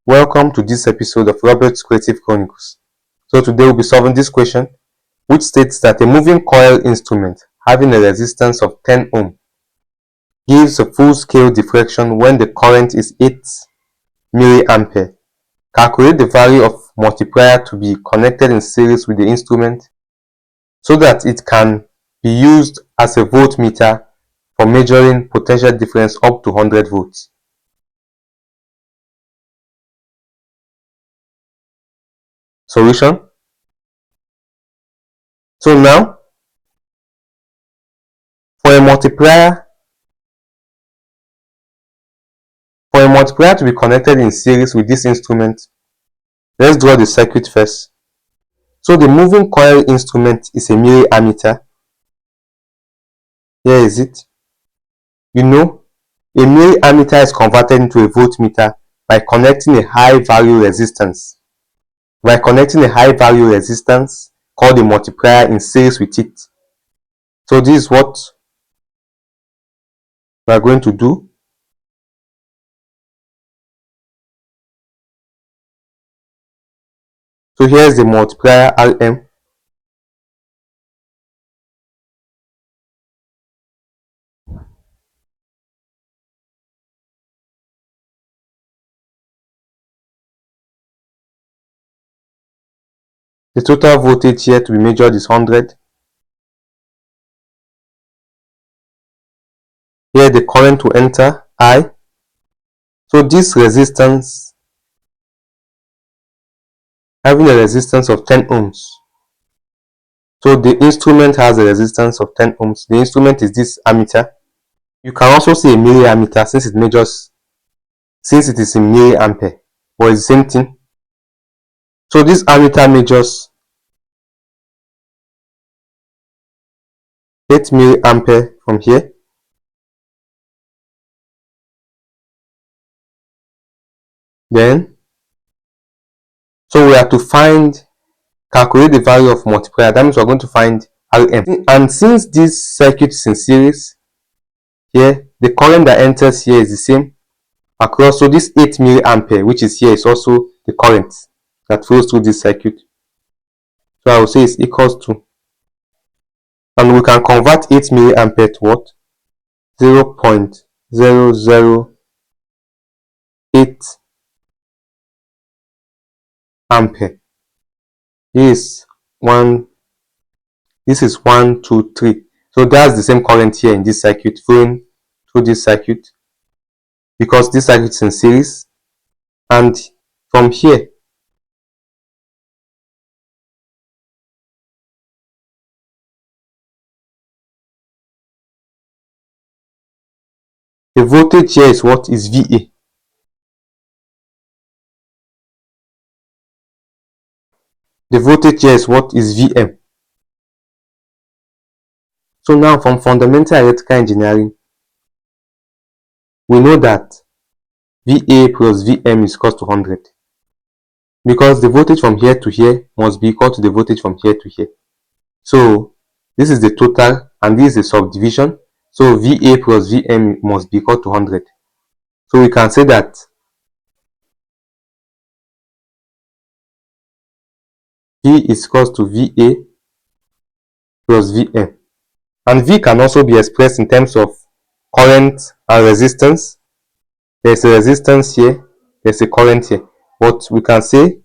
Welcome to this episode of Robert's Creative Chronicles. So today we'll be solving this question, which states that a moving coil instrument having a resistance of 10 ohm gives a full-scale deflection when the current is 8 milliampere. Calculate the value of multiplier to be connected in series with the instrument so that it can be used as a voltmeter for measuring potential difference up to 100 volts. Solution. So now, for a multiplier to be connected in series with this instrument, let's draw the circuit first. So the moving coil instrument is a milliammeter. Here is it. You know, a milliammeter is converted into a voltmeter by connecting a high value resistance. By connecting a high value resistance called a multiplier in series with it. So this is what we are going to do. So here is the multiplier Rm. The total voltage here to be measured is 100. Here the current will enter I. So this resistance, having a resistance of 10 ohms. So the instrument has a resistance of 10 ohms. The instrument is this ammeter. You can also say a milliammeter since it is in milliampere, but it's the same thing. So this ammeter measures 8 milliampere from here. Then, so we have to calculate the value of multiplier. That means we're going to find Rm. And since this circuit is in series, here, the current that enters here is the same across. So this 8 milliampere, which is here, is also the current that flows through this circuit. So I will say it's equals to, and we can convert 8 milliampere to what? 0.008 ampere. This is 1, 2, 3. So that's the same current here in this circuit flowing through this circuit because this circuit is in series. And from here, the voltage here is what is VA. The voltage here is what is VM. So now from fundamental electrical engineering, we know that VA plus VM is equal to 100 because the voltage from here to here must be equal to the voltage from here to here. So this is the total and this is the subdivision. So VA plus VM must be equal to 100. So we can say that V is equal to VA plus VM. And V can also be expressed in terms of current and resistance. There's a resistance here, there's a current here. But we can say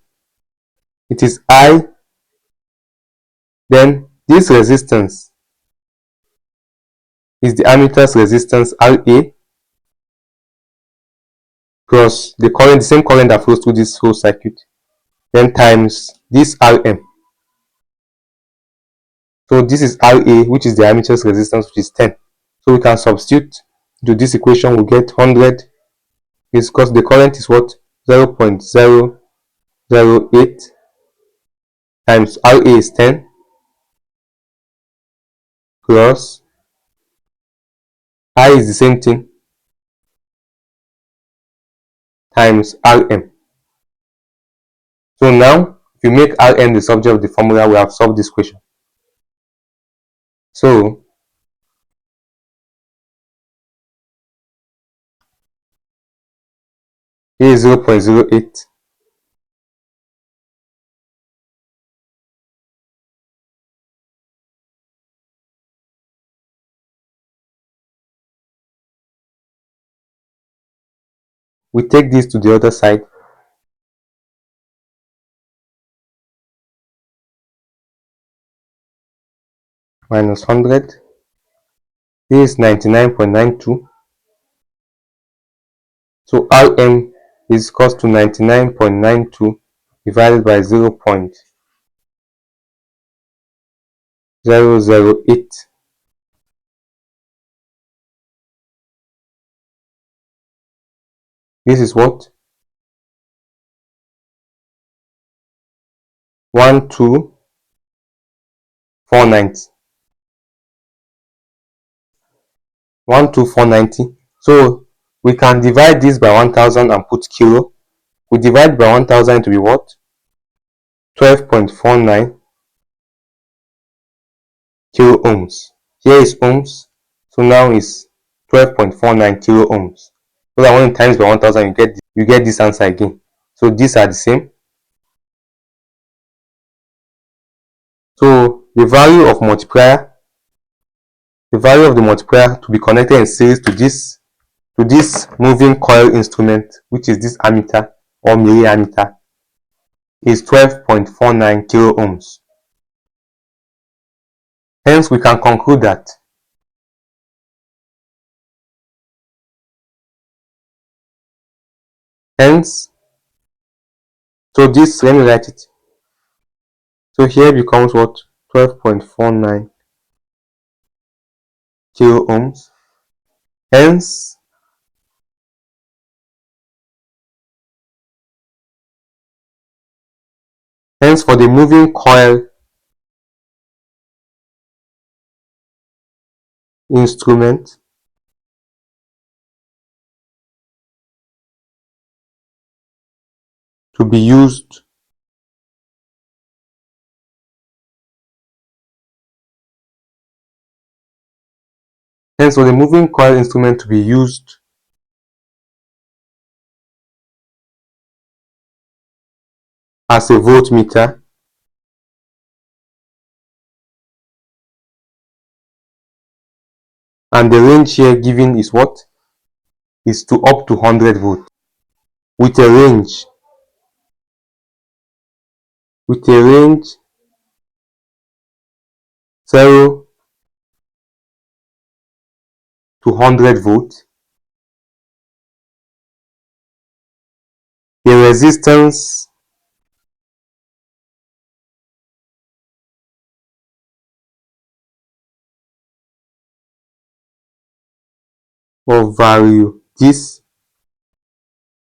it is I, then this resistance is the ammeter's resistance RA plus the current, the same current that flows through this whole circuit, then times this Rm. So this is Ra, which is the ammeter's resistance, which is 10. So we can substitute to this equation, we get 100 is because the current is what? 0.008 times Ra is 10 plus I is the same thing times Rm. So now, if you make Rm the subject of the formula, we have solved this question. So Here is 0.08. We take this to the other side. Minus 100. This is 99.92. So Rm is equals to 99.92 divided by 0.008. This is what? 12490. 12490. So we can divide this by 1000 and put kilo. We divide by 1000 to be what? 12.49 kilo ohms. Here is ohms. So now is 12.49 kilo ohms. So that when you times by 1000 you get this answer again. So these are the same. So the value of the multiplier to be connected in series to this moving coil instrument, which is this ammeter or milliammeter, is 12.49 kilo ohms. Hence we can conclude that so this, let me write it. So here becomes what? 12.49 kilo ohms. Hence for the moving coil instrument, to be used as a voltmeter, and the range here given is what? Is to up to 100 volts with a range 0 to 100 volts, a resistance of value this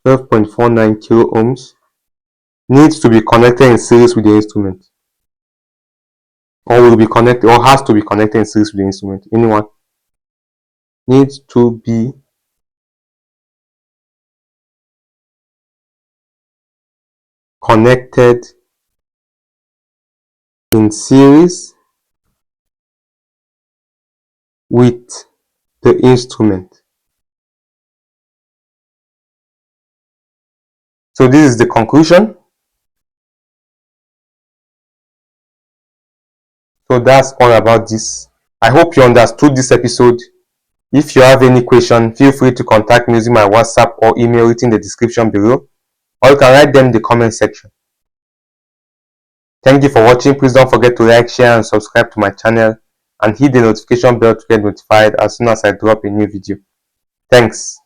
12.49 kilo ohms needs to be connected in series with the instrument, or will be connected, or has to be connected in series with the instrument. Anyone needs to be connected in series with the instrument. So this is the conclusion. So that's all about this. I hope you understood this episode. If you have any question, feel free to contact me using my WhatsApp or email written in the description below, or you can write them in the comment section. Thank you for watching. Please don't forget to like, share and subscribe to my channel, and hit the notification bell to get notified as soon as I drop a new video. Thanks.